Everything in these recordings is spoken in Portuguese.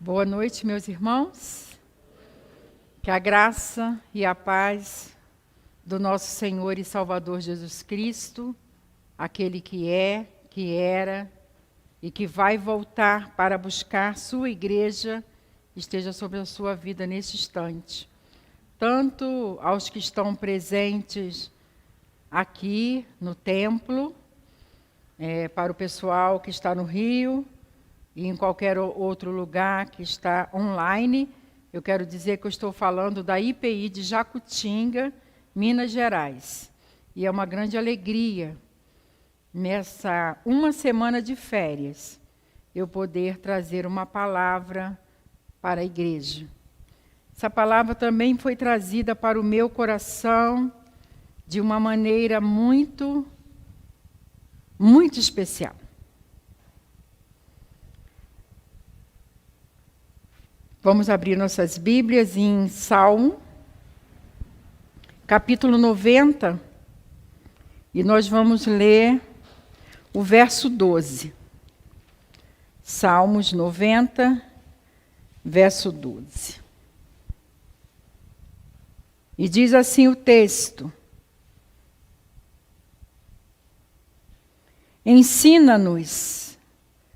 Boa noite, meus irmãos. Que a graça e a paz do nosso Senhor e Salvador Jesus Cristo, aquele que é, que era e que vai voltar para buscar sua igreja, esteja sobre a sua vida neste instante. Tanto aos que estão presentes aqui no templo, para o pessoal que está no Rio, e em qualquer outro lugar que está online, eu quero dizer que eu estou falando da IPI de Jacutinga, Minas Gerais. E é uma grande alegria, nessa uma semana de férias, eu poder trazer uma palavra para a igreja. Essa palavra também foi trazida para o meu coração de uma maneira muito especial. Vamos abrir nossas Bíblias em Salmo, capítulo 90, e nós vamos ler o verso 12. Salmos 90, verso 12. E diz assim o texto: Ensina-nos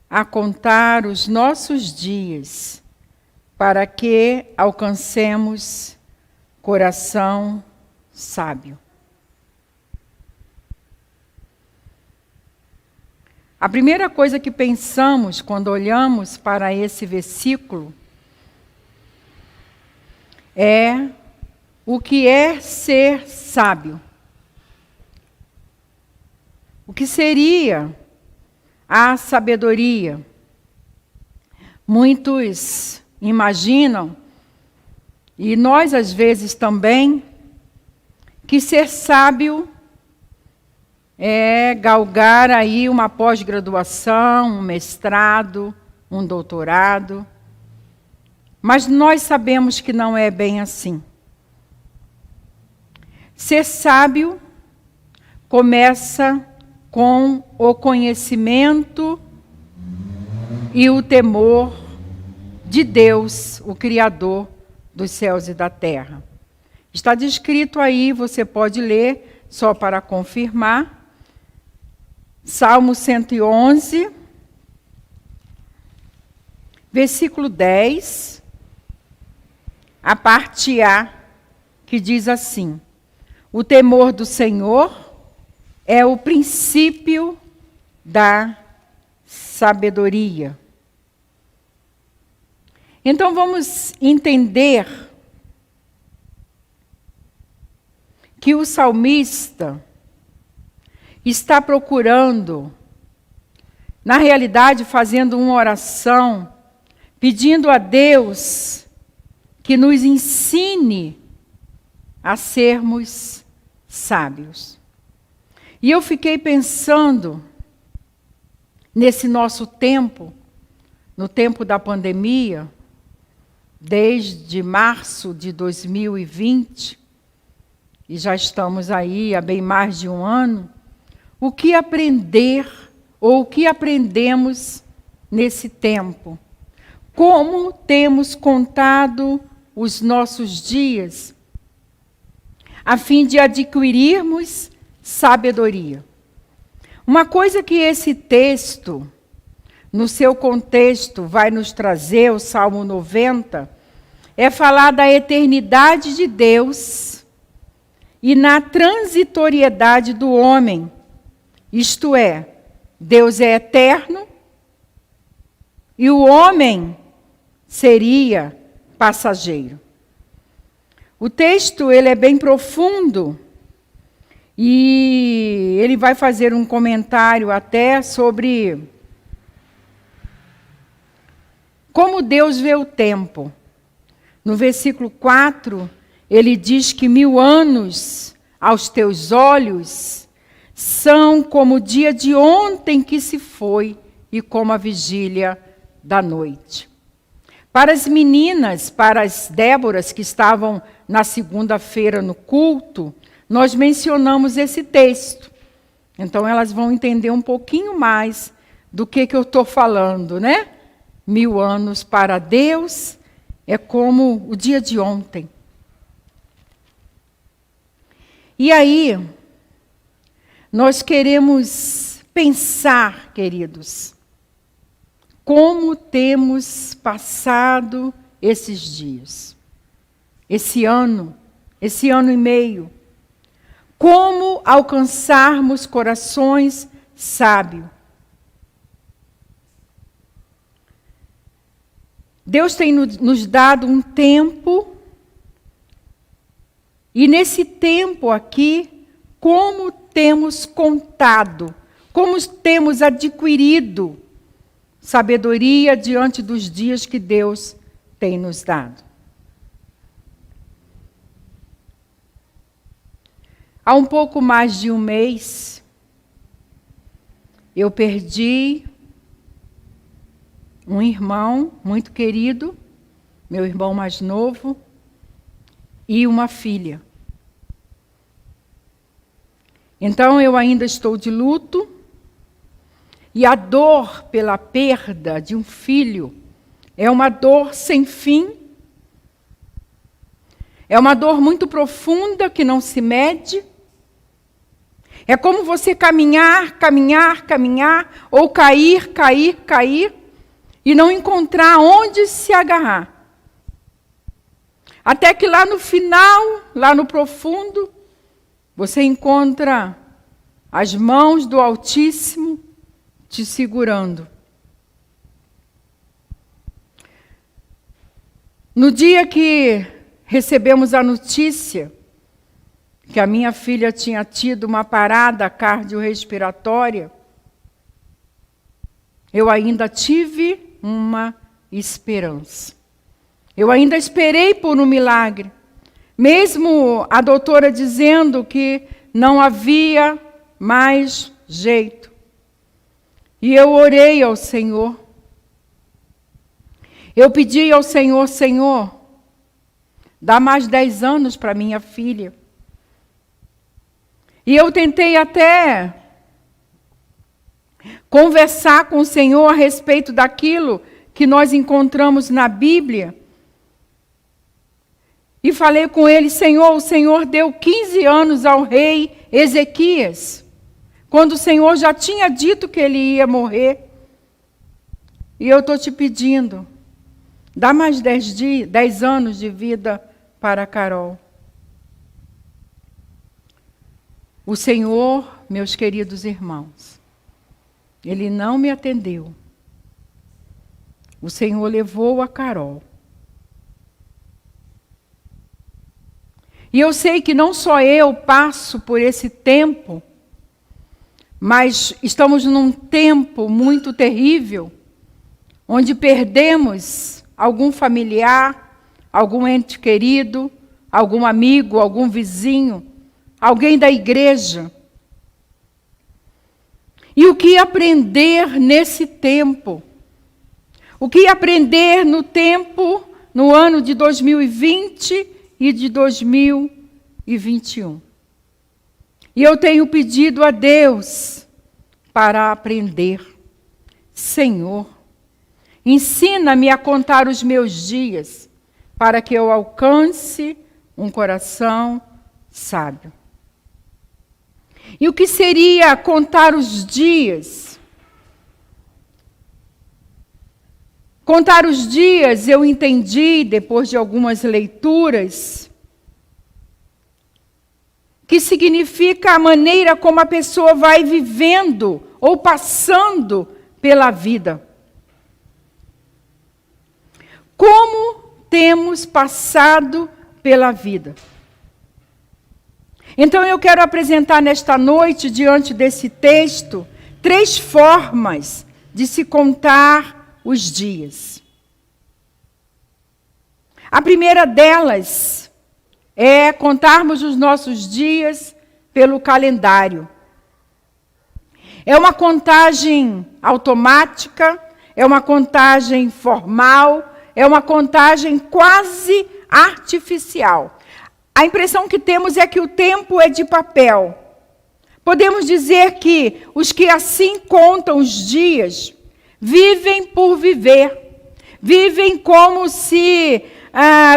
a contar os nossos dias, para que alcancemos coração sábio. A primeira coisa que pensamos quando olhamos para esse versículo é o que é ser sábio. O que seria a sabedoria? Muitos imaginam, e nós às vezes também, que ser sábio é galgar aí uma pós-graduação, um mestrado, um doutorado. Mas nós sabemos que não é bem assim. Ser sábio começa com o conhecimento e o temor de Deus, o Criador dos céus e da terra. Está descrito aí, você pode ler, só para confirmar, Salmo 111, versículo 10, a parte A, que diz assim: o temor do Senhor é o princípio da sabedoria. Então vamos entender que o salmista está procurando, na realidade fazendo uma oração, pedindo a Deus que nos ensine a sermos sábios. E eu fiquei pensando nesse nosso tempo, no tempo da pandemia, desde março de 2020, e já estamos aí há bem mais de um ano, o que aprender ou o que aprendemos nesse tempo? Como temos contado os nossos dias, a fim de adquirirmos sabedoria? Uma coisa que esse texto, no seu contexto, vai nos trazer, o Salmo 90, é falar da eternidade de Deus e na transitoriedade do homem. Isto é, Deus é eterno e o homem seria passageiro. O texto ele é bem profundo e ele vai fazer um comentário até sobre como Deus vê o tempo. No versículo 4, ele diz que 1000 anos aos teus olhos são como o dia de ontem que se foi e como a vigília da noite. Para as meninas, para as Déboras que estavam na segunda-feira no culto, nós mencionamos esse texto. Então elas vão entender um pouquinho mais do que eu estou falando, né? 1000 anos para Deus é como o dia de ontem. E aí, nós queremos pensar, queridos, como temos passado esses dias, esse ano e meio. Como alcançarmos corações sábios. Deus tem nos dado um tempo, e nesse tempo aqui, como temos contado, como temos adquirido sabedoria diante dos dias que Deus tem nos dado. Há um pouco mais de um mês, eu perdi um irmão muito querido, meu irmão mais novo, e uma filha. Então eu ainda estou de luto, e a dor pela perda de um filho é uma dor sem fim, é uma dor muito profunda que não se mede. É como você caminhar, ou cair, e não encontrar onde se agarrar. Até que lá no final, lá no profundo, você encontra as mãos do Altíssimo te segurando. No dia que recebemos a notícia que a minha filha tinha tido uma parada cardiorrespiratória, eu ainda tive uma esperança. Eu ainda esperei por um milagre. Mesmo a doutora dizendo que não havia mais jeito. E eu orei ao Senhor. Eu pedi ao Senhor, Senhor, dá mais 10 anos para minha filha. E eu tentei até conversar com o Senhor a respeito daquilo que nós encontramos na Bíblia. E falei com ele, Senhor, o Senhor deu 15 anos ao rei Ezequias, quando o Senhor já tinha dito que ele ia morrer. E eu estou te pedindo, dá mais 10 anos de vida para Carol. O Senhor, meus queridos irmãos, Ele não me atendeu. O Senhor levou a Carol. E eu sei que não só eu passo por esse tempo, mas estamos num tempo muito terrível, onde perdemos algum familiar, algum ente querido, algum amigo, algum vizinho, alguém da igreja. E o que aprender nesse tempo? O que aprender no ano de 2020 e de 2021? E eu tenho pedido a Deus para aprender. Senhor, ensina-me a contar os meus dias, para que eu alcance um coração sábio. E o que seria contar os dias? Contar os dias, eu entendi, depois de algumas leituras, que significa a maneira como a pessoa vai vivendo ou passando pela vida. Como temos passado pela vida? Então eu quero apresentar nesta noite, diante desse texto, 3 formas de se contar os dias. A primeira delas é contarmos os nossos dias pelo calendário. É uma contagem automática, é uma contagem formal, é uma contagem quase artificial. A impressão que temos é que o tempo é de papel. Podemos dizer que os que assim contam os dias vivem por viver. Vivem como se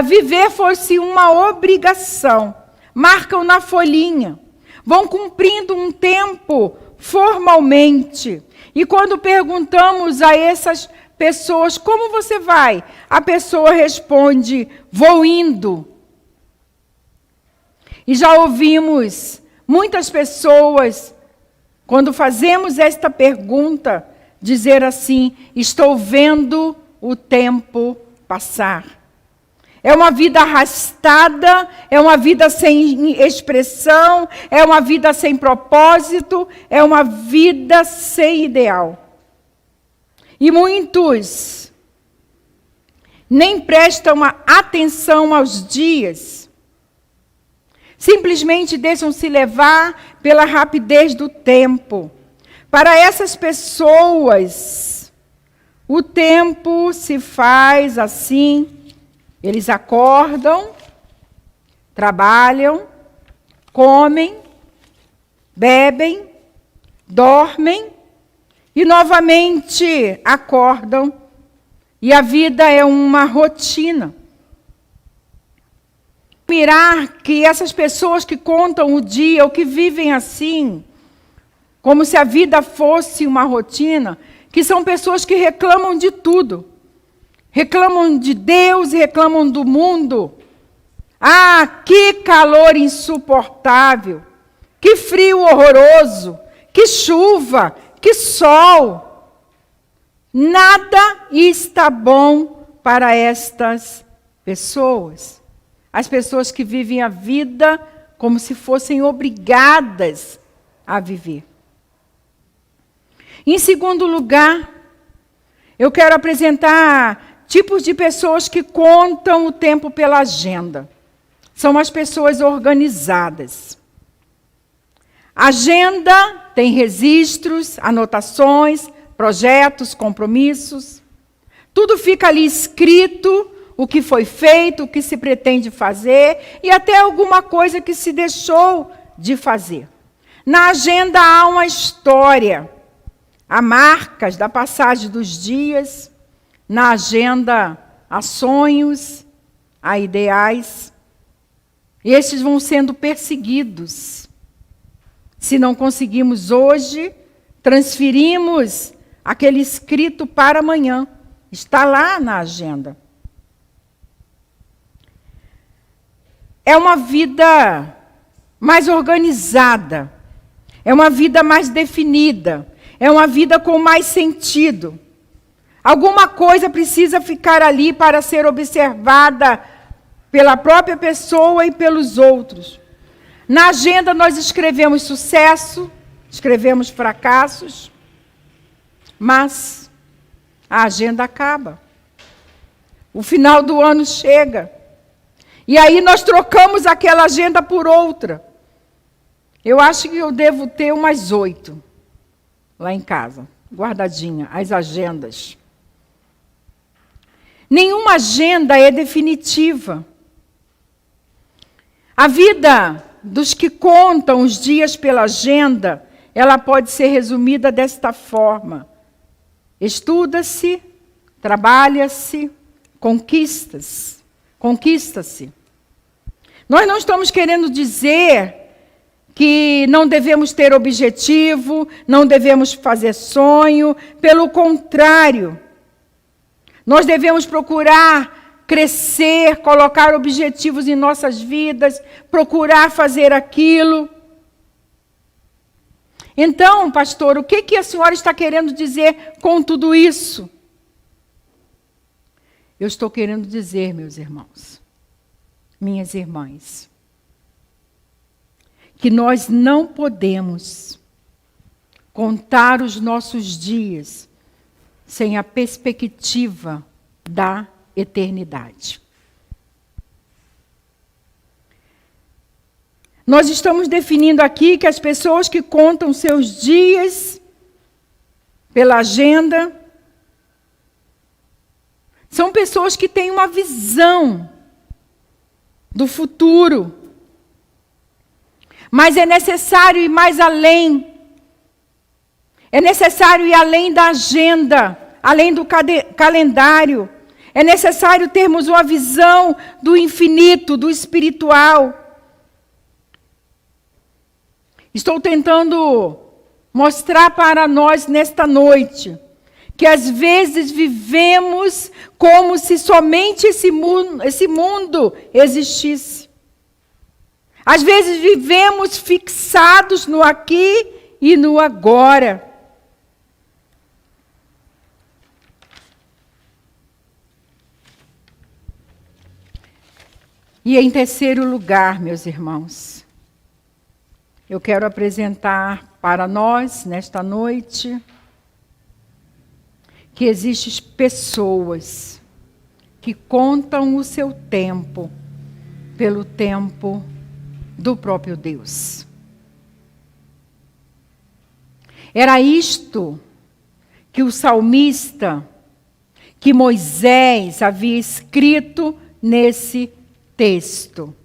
viver fosse uma obrigação. Marcam na folhinha. Vão cumprindo um tempo formalmente. E quando perguntamos a essas pessoas, como você vai? A pessoa responde, vou indo. E já ouvimos muitas pessoas, quando fazemos esta pergunta, dizer assim, estou vendo o tempo passar. É uma vida arrastada, é uma vida sem expressão, é uma vida sem propósito, é uma vida sem ideal. E muitos nem prestam atenção aos dias. Simplesmente deixam-se levar pela rapidez do tempo. Para essas pessoas, o tempo se faz assim. Eles acordam, trabalham, comem, bebem, dormem e novamente acordam. E a vida é uma rotina. Admirar que essas pessoas que contam o dia, ou que vivem assim, como se a vida fosse uma rotina, que são pessoas que reclamam de tudo. Reclamam de Deus, reclamam do mundo. Ah, que calor insuportável, que frio horroroso, que chuva, que sol. Nada está bom para estas pessoas. As pessoas que vivem a vida como se fossem obrigadas a viver. Em segundo lugar, eu quero apresentar tipos de pessoas que contam o tempo pela agenda. São as pessoas organizadas. Agenda tem registros, anotações, projetos, compromissos. Tudo fica ali escrito, o que foi feito, o que se pretende fazer e até alguma coisa que se deixou de fazer. Na agenda há uma história, há marcas da passagem dos dias. Na agenda há sonhos, há ideais. E estes vão sendo perseguidos. Se não conseguimos hoje, transferimos aquele escrito para amanhã. Está lá na agenda. É uma vida mais organizada. É uma vida mais definida. É uma vida com mais sentido. Alguma coisa precisa ficar ali para ser observada pela própria pessoa e pelos outros. Na agenda nós escrevemos sucesso, escrevemos fracassos, mas a agenda acaba. O final do ano chega. E aí nós trocamos aquela agenda por outra. Eu acho que eu devo ter umas 8 lá em casa, guardadinha, as agendas. Nenhuma agenda é definitiva. A vida dos que contam os dias pela agenda, ela pode ser resumida desta forma. Estuda-se, trabalha-se, conquista-se. Nós não estamos querendo dizer que não devemos ter objetivo, não devemos fazer sonho. Pelo contrário, nós devemos procurar crescer, colocar objetivos em nossas vidas, procurar fazer aquilo. Então, pastor, o que a senhora está querendo dizer com tudo isso? Eu estou querendo dizer, meus irmãos, minhas irmãs, que nós não podemos contar os nossos dias sem a perspectiva da eternidade. Nós estamos definindo aqui que as pessoas que contam seus dias pela agenda são pessoas que têm uma visão do futuro. Mas é necessário ir mais além. É necessário ir além da agenda, além do calendário. É necessário termos uma visão do infinito, do espiritual. Estou tentando mostrar para nós nesta noite que às vezes vivemos como se somente esse mundo existisse. Às vezes vivemos fixados no aqui e no agora. E em terceiro lugar, meus irmãos, eu quero apresentar para nós, nesta noite, que existem pessoas que contam o seu tempo pelo tempo do próprio Deus. Era isto que o salmista, que Moisés havia escrito nesse texto.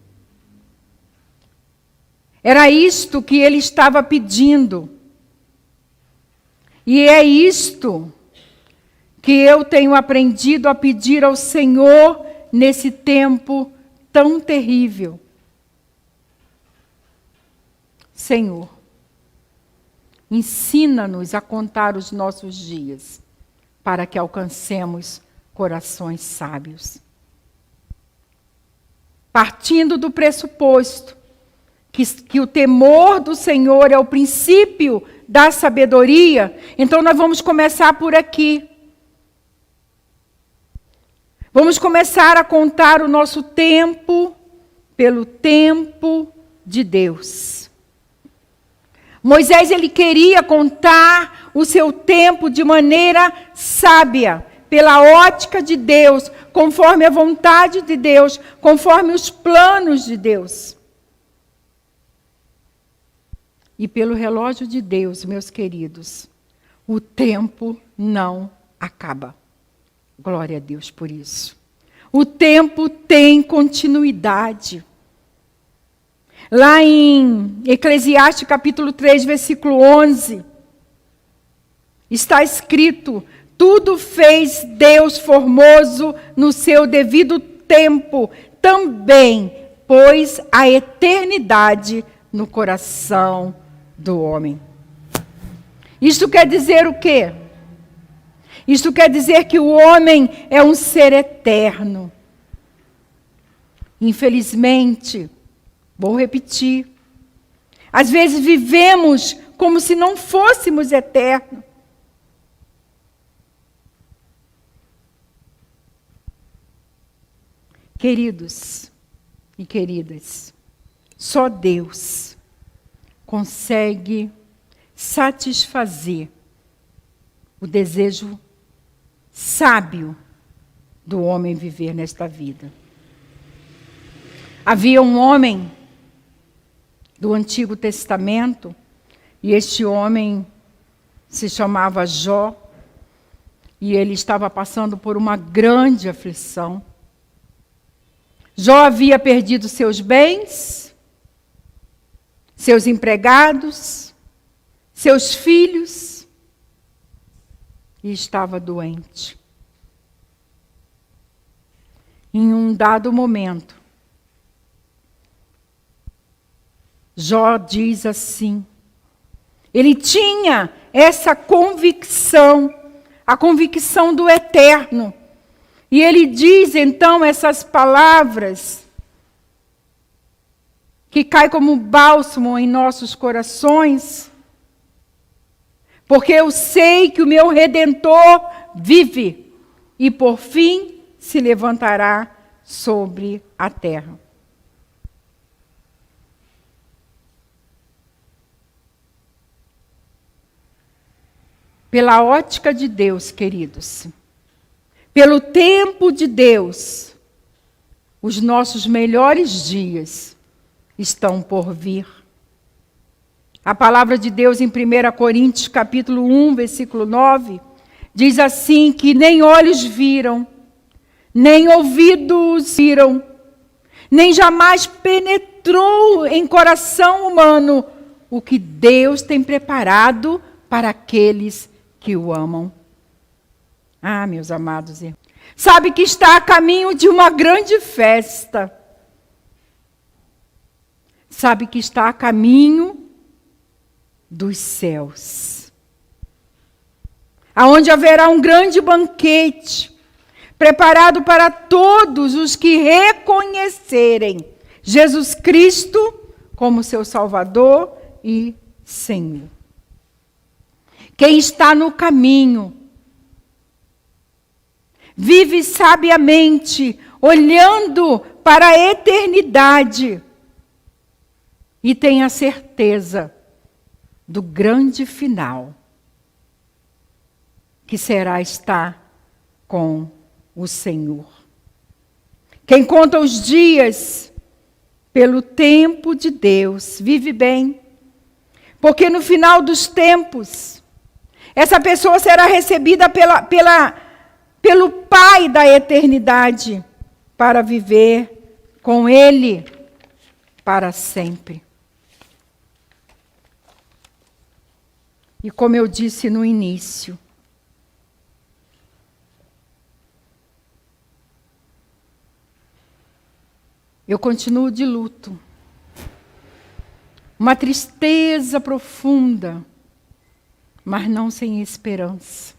Era isto que ele estava pedindo. E é isto que eu tenho aprendido a pedir ao Senhor nesse tempo tão terrível. Senhor, ensina-nos a contar os nossos dias, para que alcancemos corações sábios. Partindo do pressuposto que o temor do Senhor é o princípio da sabedoria, então nós vamos começar por aqui. Vamos começar a contar o nosso tempo pelo tempo de Deus. Moisés, ele queria contar o seu tempo de maneira sábia, pela ótica de Deus, conforme a vontade de Deus, conforme os planos de Deus. E pelo relógio de Deus, meus queridos, o tempo não acaba. Glória a Deus por isso. O tempo tem continuidade. Lá em Eclesiastes capítulo 3, versículo 11, está escrito: tudo fez Deus formoso no seu devido tempo, também pôs a eternidade no coração do homem. Isto quer dizer o quê? Isto quer dizer que o homem é um ser eterno. Infelizmente, vou repetir, às vezes vivemos como se não fôssemos eternos. Queridos e queridas, só Deus consegue satisfazer o desejo sábio do homem viver nesta vida. Havia um homem do Antigo Testamento, e este homem se chamava Jó, e ele estava passando por uma grande aflição. Jó havia perdido seus bens, seus empregados, seus filhos, e estava doente. Em um dado momento, Jó diz assim, ele tinha essa convicção, a convicção do eterno, e ele diz então essas palavras que caem como bálsamo em nossos corações, porque eu sei que o meu Redentor vive e por fim se levantará sobre a terra. Pela ótica de Deus, queridos, pelo tempo de Deus, os nossos melhores dias estão por vir. A palavra de Deus em 1 Coríntios, capítulo 1, versículo 9, diz assim que nem olhos viram, nem ouvidos viram, nem jamais penetrou em coração humano o que Deus tem preparado para aqueles que o amam. Ah, meus amados irmãos, sabe que está a caminho de uma grande festa, sabe que está a caminho dos céus, aonde haverá um grande banquete, preparado para todos os que reconhecerem Jesus Cristo como seu Salvador e Senhor. Quem está no caminho, vive sabiamente, olhando para a eternidade, e tem a certeza do grande final, que será estar com o Senhor. Quem conta os dias pelo tempo de Deus, vive bem, porque no final dos tempos, essa pessoa será recebida pelo Pai da eternidade, para viver com Ele para sempre. E como eu disse no início, eu continuo de luto. Uma tristeza profunda, mas não sem esperança.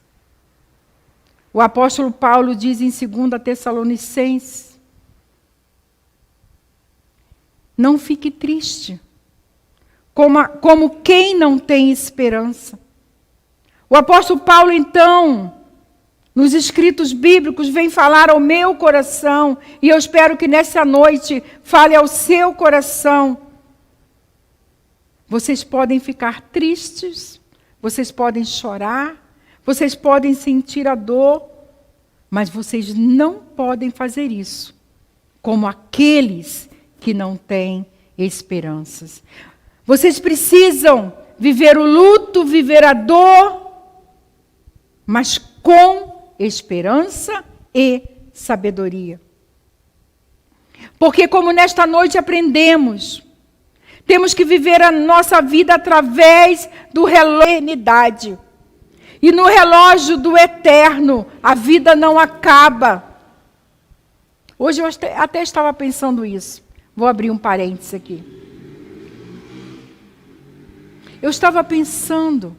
O apóstolo Paulo diz em 2 Tessalonicenses: não fique triste, como quem não tem esperança. O apóstolo Paulo, então, nos escritos bíblicos, vem falar ao meu coração, e eu espero que nessa noite fale ao seu coração. Vocês podem ficar tristes, vocês podem chorar, vocês podem sentir a dor, mas vocês não podem fazer isso como aqueles que não têm esperanças. Vocês precisam viver o luto, viver a dor, mas com esperança e sabedoria. Porque como nesta noite aprendemos, temos que viver a nossa vida através do relógio da eternidade. E no relógio do eterno, a vida não acaba. Hoje eu até estava pensando isso. Vou abrir um parênteses aqui. Eu estava pensando,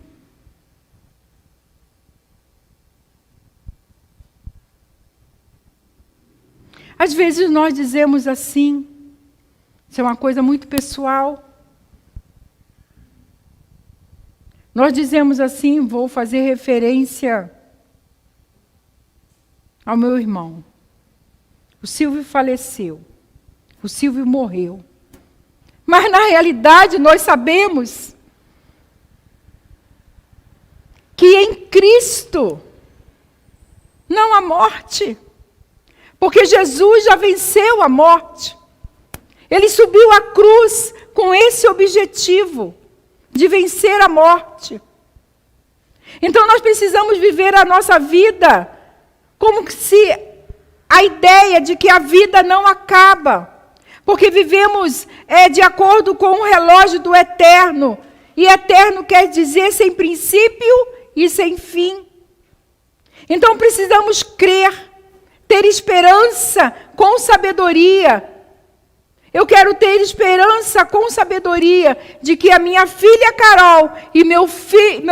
às vezes nós dizemos assim, isso é uma coisa muito pessoal. Nós dizemos assim, vou fazer referência ao meu irmão. O Silvio faleceu. O Silvio morreu. Mas na realidade nós sabemos que em Cristo não há morte. Porque Jesus já venceu a morte. Ele subiu à cruz com esse objetivo de vencer a morte. Então nós precisamos viver a nossa vida como se a ideia de que a vida não acaba. Porque vivemos de acordo com o relógio do eterno. E eterno quer dizer sem princípio e sem fim. Então precisamos crer, ter esperança com sabedoria. Eu quero ter esperança com sabedoria de que a minha filha Carol e meu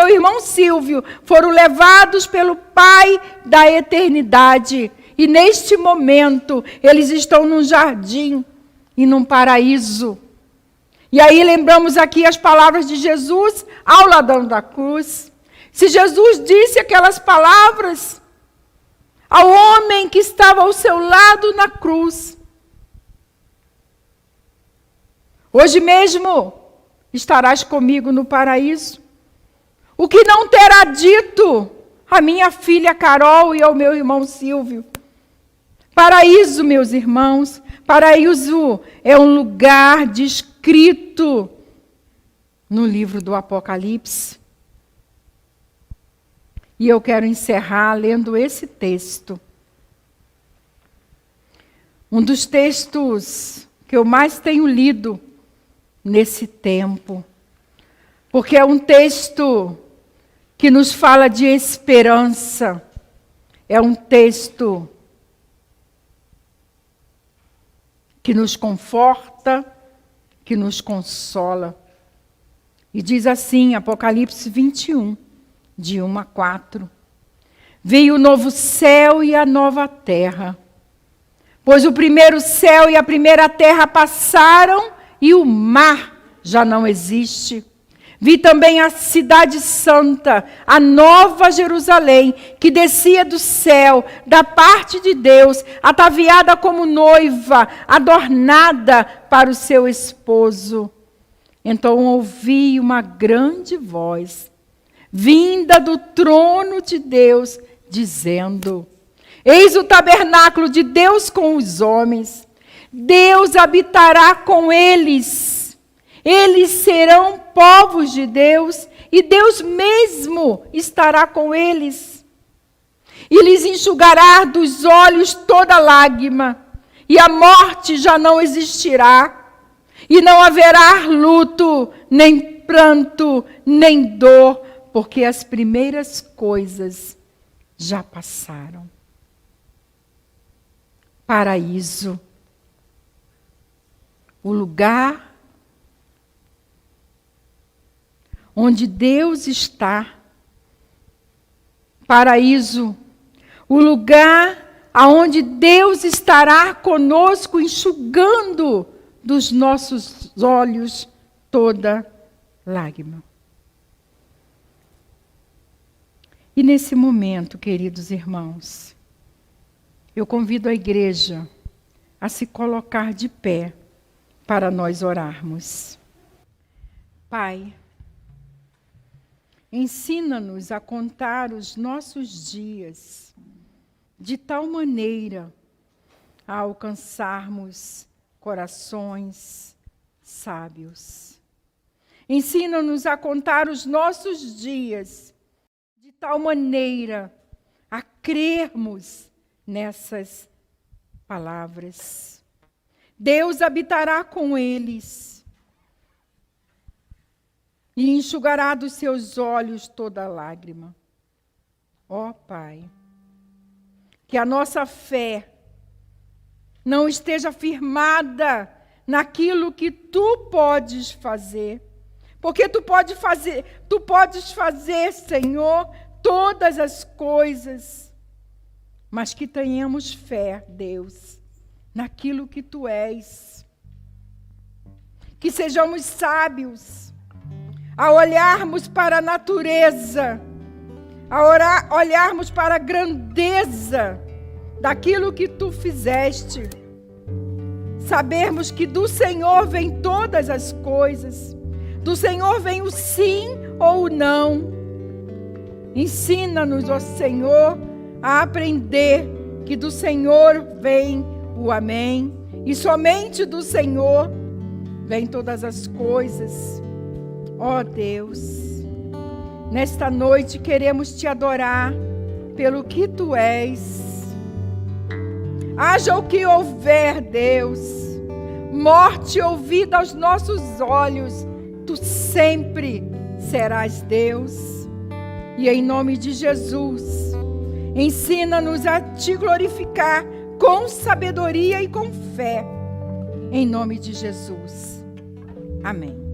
irmão Silvio foram levados pelo Pai da eternidade. E neste momento eles estão num jardim e num paraíso. E aí lembramos aqui as palavras de Jesus ao ladrão da cruz. Se Jesus disse aquelas palavras ao homem que estava ao seu lado na cruz, hoje mesmo estarás comigo no paraíso. O que não terá dito a minha filha Carol e ao meu irmão Silvio? Paraíso, meus irmãos, paraíso é um lugar descrito no livro do Apocalipse. E eu quero encerrar lendo esse texto. Um dos textos que eu mais tenho lido nesse tempo. Porque é um texto que nos fala de esperança. É um texto que nos conforta, que nos consola. E diz assim, Apocalipse 21, de 1 a 4. Veio o novo céu e a nova terra, pois o primeiro céu e a primeira terra passaram e o mar já não existe. Vi também a cidade santa, a nova Jerusalém, que descia do céu, da parte de Deus, ataviada como noiva, adornada para o seu esposo. Então ouvi uma grande voz, vinda do trono de Deus, dizendo: Eis o tabernáculo de Deus com os homens. Deus habitará com eles. Eles serão povos de Deus, e Deus mesmo estará com eles. E lhes enxugará dos olhos toda lágrima, e a morte já não existirá, e não haverá luto, nem pranto, nem dor, porque as primeiras coisas já passaram. Paraíso, o lugar onde Deus está. Paraíso, o lugar aonde Deus estará conosco, enxugando dos nossos olhos toda lágrima. E nesse momento, queridos irmãos, eu convido a igreja a se colocar de pé para nós orarmos. Pai, ensina-nos a contar os nossos dias de tal maneira a alcançarmos corações sábios. Ensina-nos a contar os nossos dias de tal maneira a crermos nessas palavras. Deus habitará com eles e enxugará dos seus olhos toda lágrima. Ó Pai, que a nossa fé não esteja firmada naquilo que Tu podes fazer, porque Tu podes fazer, Senhor, todas as coisas, mas que tenhamos fé, Deus, naquilo que Tu és. Que sejamos sábios a olharmos para a natureza, a olharmos para a grandeza daquilo que Tu fizeste, sabermos que do Senhor vem todas as coisas, do Senhor vem o sim ou o não. Ensina-nos, ó Senhor, a aprender que do Senhor vem o amém, e somente do Senhor vem todas as coisas. Ó Deus, nesta noite queremos Te adorar pelo que Tu és. Haja o que houver, Deus, morte ou vida aos nossos olhos, Tu sempre serás Deus. E em nome de Jesus, ensina-nos a Te glorificar com sabedoria e com fé. Em nome de Jesus. Amém.